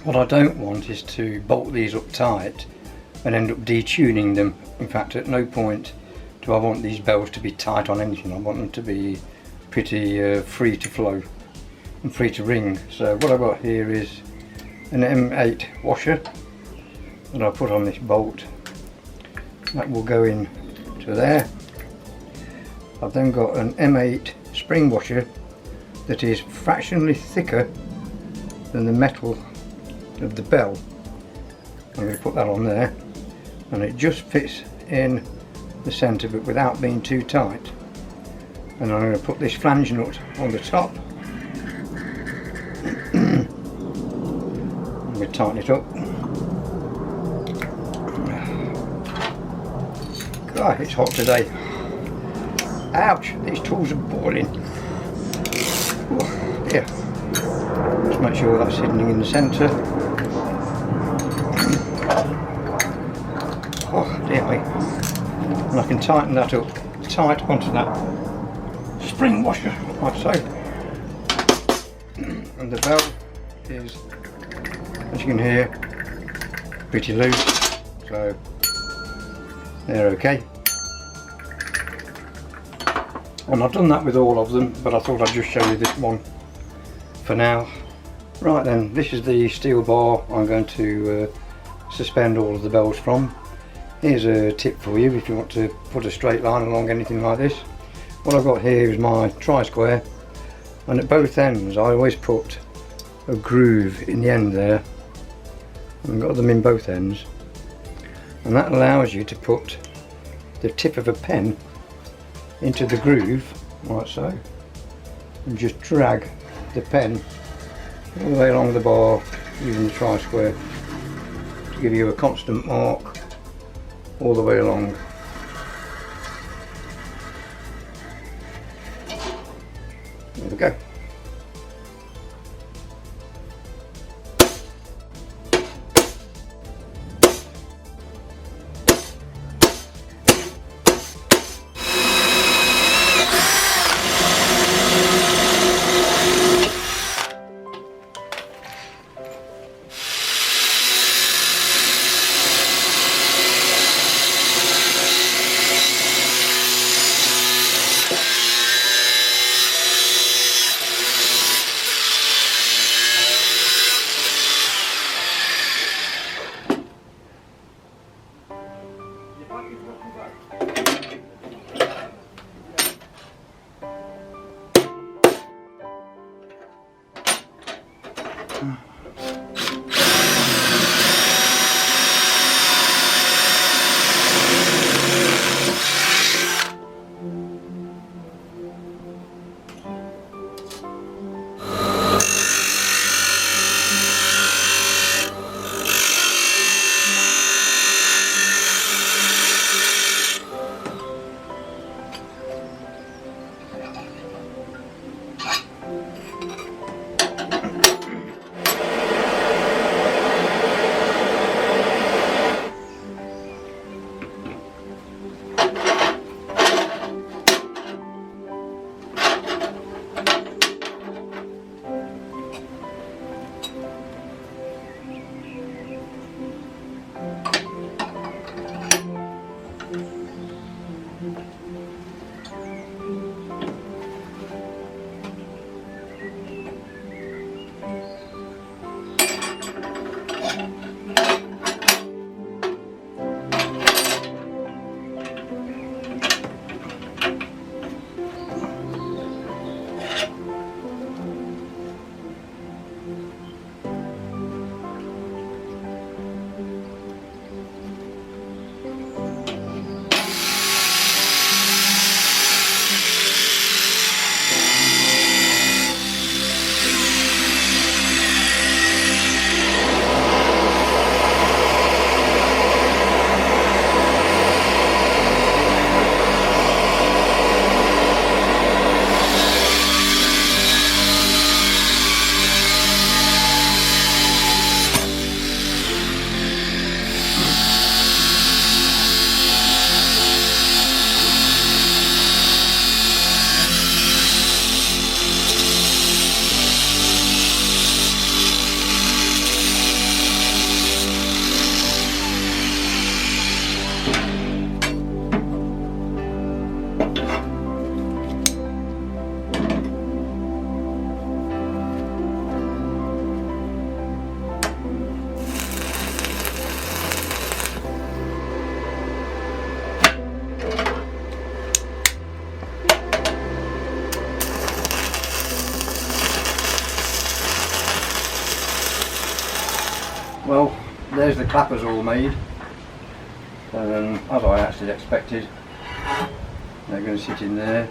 What I don't want is to bolt these up tight and end up detuning them. In fact, at no point do I want these bells to be tight on anything. I want them to be pretty free to flow and free to ring. So what I've got here is an M8 washer that I put on this bolt. That will go in to there. I've then got an M8 spring washer that is fractionally thicker than the metal of the bell. I'm going to put that on there, and it just fits in the centre but without being too tight. And I'm going to put this flange nut on the top. I'm going to tighten it up. God, it's hot today. Ouch, these tools are boiling. Oh, yeah. Just make sure that's sitting in the centre. Oh dear me. And I can tighten that up tight onto that spring washer, like so. And the bell is, as you can hear, pretty loose, so they're okay. And I've done that with all of them, but I thought I'd just show you this one for now. Right then, this is the steel bar I'm going to suspend all of the bells from. Here's a tip for you if you want to put a straight line along anything like this. What I've got here is my tri-square, and at both ends I always put a groove in the end there. I've got them in both ends, and that allows you to put the tip of a pen into the groove like so, and just drag the pen all the way along the bar using the tri-square to give you a constant mark all the way along. There we go. Well, there's the clappers all made, as I actually expected. They're going to sit in there.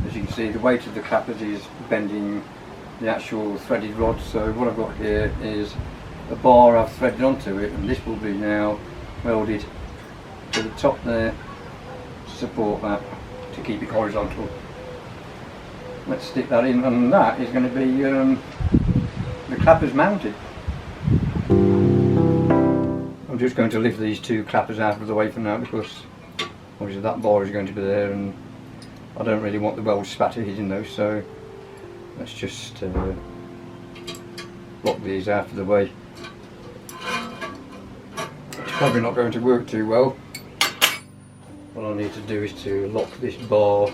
As you can see, the weight of the clappers is bending the actual threaded rod. So what I've got here is a bar I've threaded onto it, and this will be now welded to the top there to support that, to keep it horizontal. Let's stick that in, and that is going to be the clappers mounted. I'm just going to lift these two clappers out of the way for now, because obviously that bar is going to be there and I don't really want the weld spatter hitting those, so let's just block these out of the way. It's probably not going to work too well. What I need to do is to lock this bar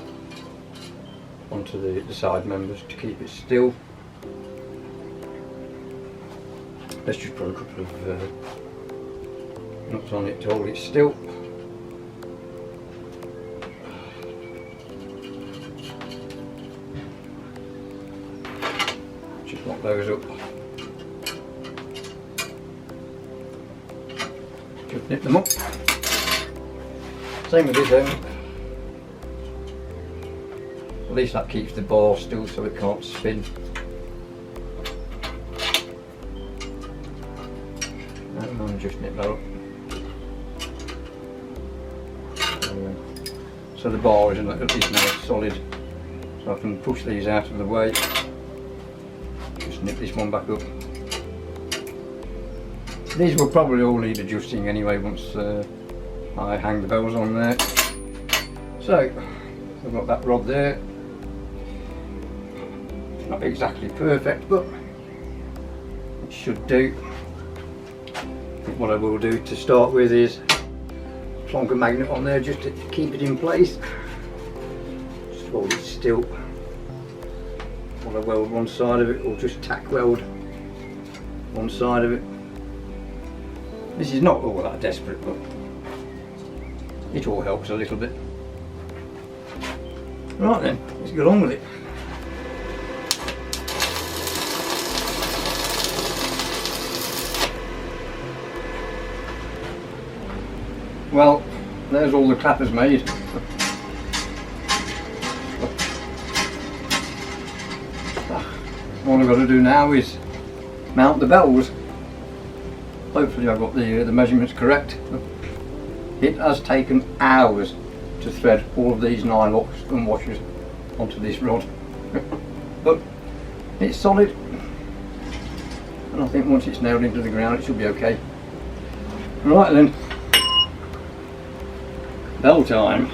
onto the side members to keep it still. Let's just put a couple of nuts on it to hold it still. Just lock those up. Just nip them up. Same with this end. At least that keeps the bar still so it can't spin. And just nip that up. So the bar is now solid, so I can push these out of the way. Just nip this one back up. These will probably all need adjusting anyway once I hang the bells on there. So I've got that rod there. It's not exactly perfect, but it should do. What I will do to start with is plonk a magnet on there just to keep it in place. Just hold it still while I weld one side of it, or just tack weld one side of it. This is not all that desperate, but it all helps a little bit. Right then, let's get on with it. Well, there's all the clappers made. All I've got to do now is mount the bells. Hopefully I've got the measurements correct. It has taken hours to thread all of these nylocks and washers onto this rod. But it's solid, and I think once it's nailed into the ground it should be okay. Right then. Bell time.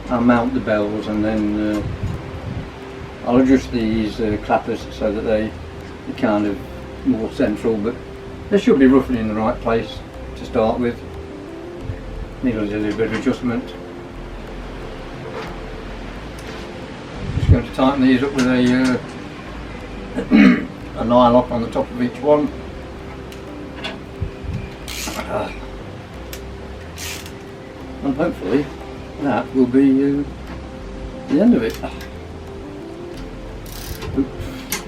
I'll mount the bells, and then I'll adjust these clappers so that they're kind of more central, but they should be roughly in the right place to start with. Need a little bit of adjustment. Going to tighten these up with a nylock on the top of each one. And hopefully that will be the end of it. Oops.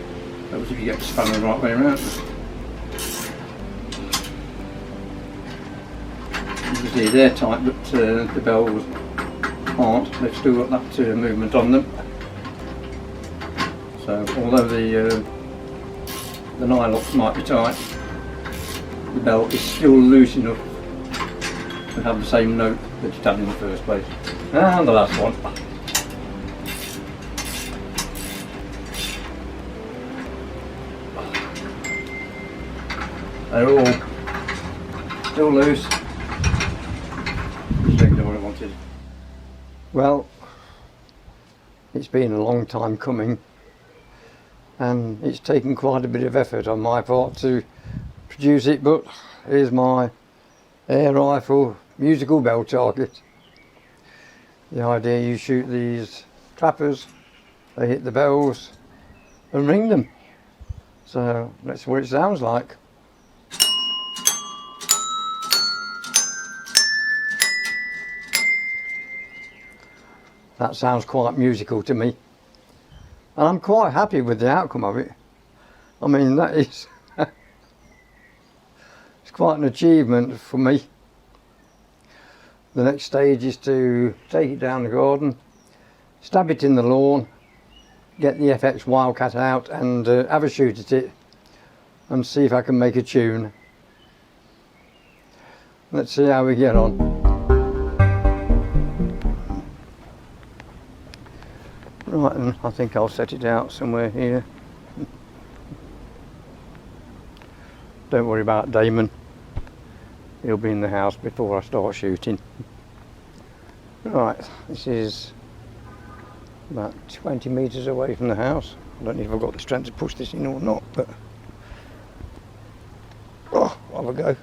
That was if you get the spanner the right way around. You can see they're tight, but the bells aren't. They've still got that movement on them. So although the nylocks might be tight, the belt is still loose enough to have the same note that it had in the first place. And the last one. They're all still loose. Just exactly what I wanted. Well, it's been a long time coming, and it's taken quite a bit of effort on my part to produce it, but here's my air rifle musical bell target. The idea, you shoot these clappers, they hit the bells and ring them. So that's what it sounds like. That sounds quite musical to me. And I'm quite happy with the outcome of it. I mean, that is... it's quite an achievement for me. The next stage is to take it down the garden, stab it in the lawn, get the FX Wildcat out and have a shoot at it and see if I can make a tune. Let's see how we get on. Right then, I think I'll set it out somewhere here. Don't worry about Damon. He'll be in the house before I start shooting. Right, this is about 20 metres away from the house. I don't know if I've got the strength to push this in or not, but... oh, have a go.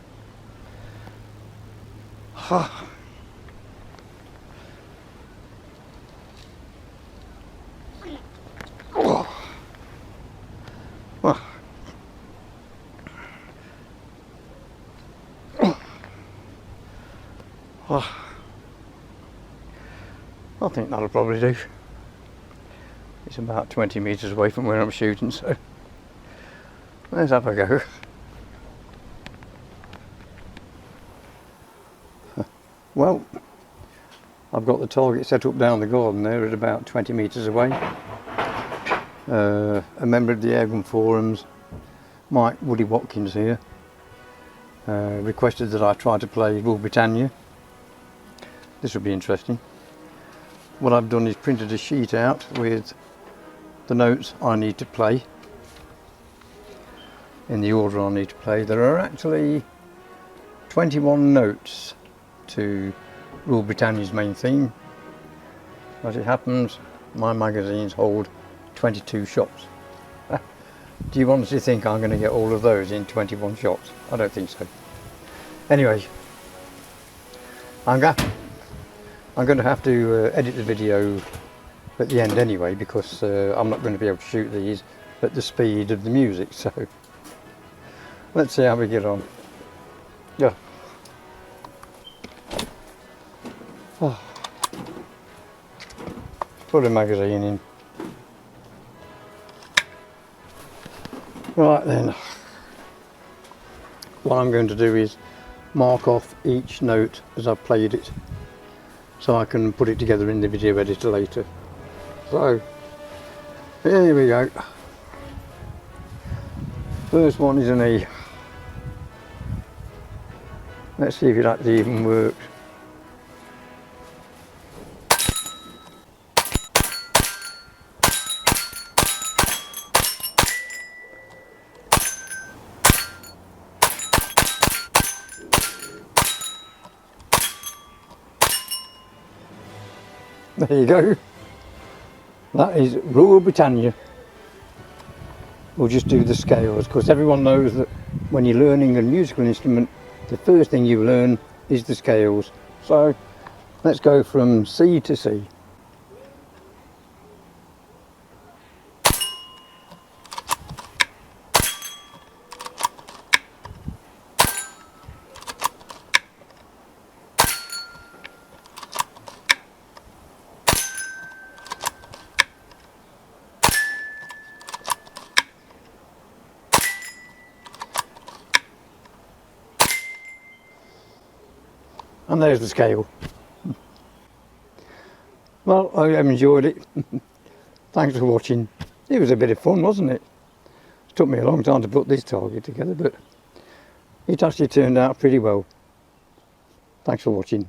I think that'll probably do. It's about 20 metres away from where I'm shooting, so let's have a go. Well, I've got the target set up down the garden there at about 20 metres away. A member of the Airgun Forums, Mike Woody Watkins here, requested that I try to play Rule Britannia. This will be interesting. What I've done is printed a sheet out with the notes I need to play in the order I need to play. There are actually 21 notes to Rule Britannia's main theme. As it happens, my magazines hold 22 shots. Do you honestly think I'm going to get all of those in 21 shots? I don't think so. Anyway, I'm going to have to edit the video at the end anyway, because I'm not going to be able to shoot these at the speed of the music, so let's see how we get on. Yeah. Oh. Put a magazine in. Right then, what I'm going to do is mark off each note as I've played it, so I can put it together in the video editor later. So, here we go. First one is an E. Let's see if it actually even works. There you go. That is Rule Britannia. We'll just do the scales, because everyone knows that when you're learning a musical instrument, the first thing you learn is the scales. So let's go from C to C. And there's the scale. Well, I have enjoyed it. Thanks for watching. It was a bit of fun, wasn't it? It took me a long time to put this target together, but it actually turned out pretty well. Thanks for watching.